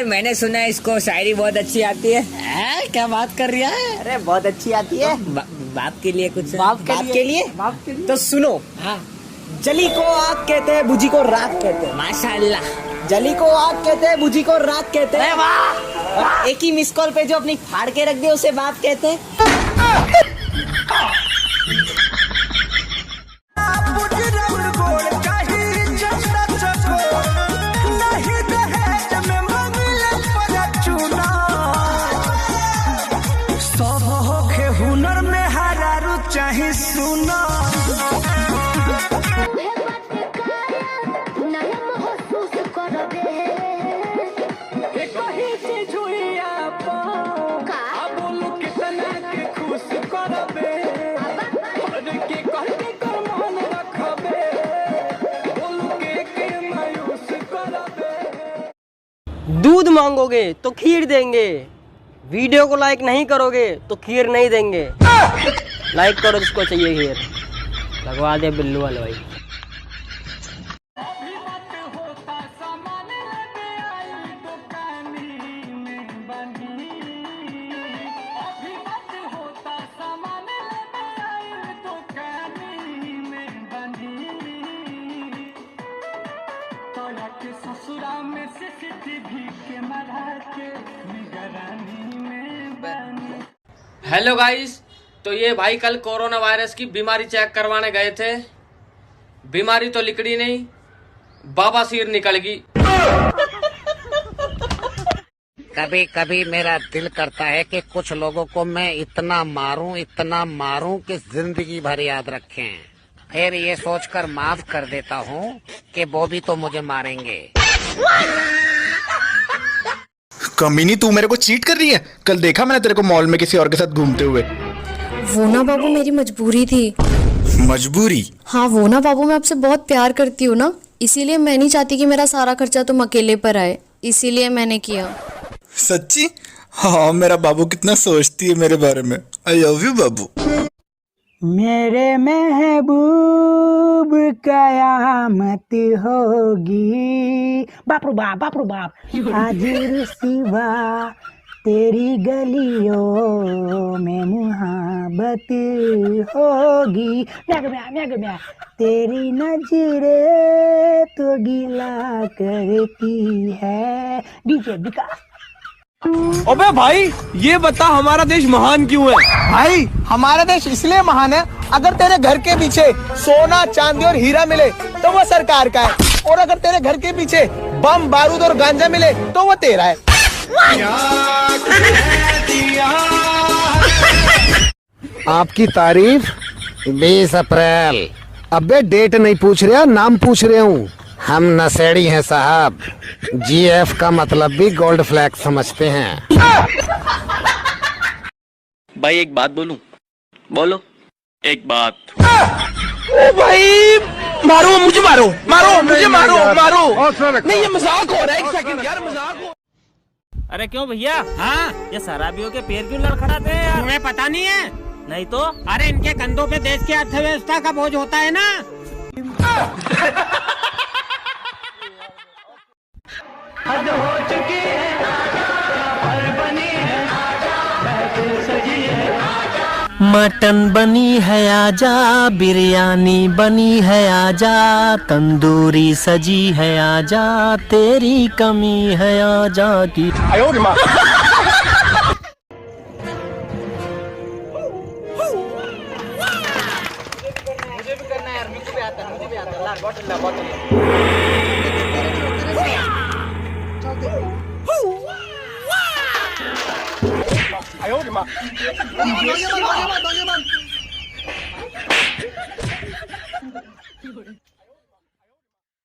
यार मैंने सुना है इसको शायरी बहुत अच्छी आती है। क्या बात कर रहा है? अरे बहुत अच्छी आती है। बाप के लिए कुछ बाप के लिए तो सुनो। हाँ। जली को आग कहते हैं, बुझी को राख कहते हैं। माशाल्लाह। जली को आग कहते हैं, बुझी को राख कहते हैं। और एक ही मिस कॉल पे जो अपनी फाड़ के रख दे उसे बाप कहते हैं। हुनर में हरारू चाहे सुना दूध मांगोगे तो खीर देंगे, वीडियो को लाइक नहीं करोगे तो खीर नहीं देंगे। लाइक करो जिसको चाहिए खीर। लगवा दे बिल्लू वाले भाई। हेलो गाइस, तो ये भाई कल कोरोना वायरस की बीमारी चेक करवाने गए थे। बीमारी तो लिकड़ी नहीं, बाबा सिर निकल गई। कभी कभी मेरा दिल करता है कि कुछ लोगों को मैं इतना मारूं कि जिंदगी भर याद रखें। फिर ये सोचकर माफ कर देता हूँ कि वो भी तो मुझे मारेंगे। कमीनी, तू मेरे को चीट कर रही है। कल देखा मैंने तेरे को मॉल में किसी और के साथ घूमते हुए। वो ना बाबू मेरी मजबूरी थी। मजबूरी? हाँ वो ना बाबू, मैं आपसे बहुत प्यार करती हूँ ना, इसीलिए मैं नहीं चाहती कि मेरा सारा खर्चा तुम अकेले पर आए, इसीलिए मैंने किया। सच्ची? हाँ, मेरा बाबू कितना सोचती है मेरे बारे में। आई लव यू बाबू। मेरे महबूब कयामत होगी। बाप रे बाप, बाप रे बाप। आज रुसिवा तेरी गलियों में मुहब्बत होगी। म्या तेरी नजरें तो गिला करती है। डीजे विकास। अबे भाई, ये बता हमारा देश महान क्यों है? भाई हमारा देश इसलिए महान है, अगर तेरे घर के पीछे सोना चांदी और हीरा मिले तो वो सरकार का है, और अगर तेरे घर के पीछे बम बारूद और गांजा मिले तो वो तेरा है। आपकी तारीफ 20 अप्रैल। अबे डेट नहीं पूछ रहा, नाम पूछ रहा हूँ। हम नशेड़ी हैं साहब। GF का मतलब भी गोल्ड फ्लैग समझते हैं। भाई एक बात बोलूं? बोलो एक बात। ओ भाई, मारो मुझे, मारो मुझे, मारो। नहीं, ये मजाक हो रहा है। एक सेकंड यार, मजाक हो। अरे क्यों भैया? हाँ, ये शराबियों के पैर क्यों लड़खड़ाते हैं यार? तुम्हें पता नहीं है? नहीं तो? अरे इनके कंधों पे देश की अर्थव्यवस्था का बोझ होता है ना। हद हो चुकी है, बनी है, सजी है। मटन बनी है आजा, बिरयानी बनी है आजा, तंदूरी सजी है आजा, तेरी कमी है आजा की। मुझे भी करना है यार, मुझे भी आता है। बोतल।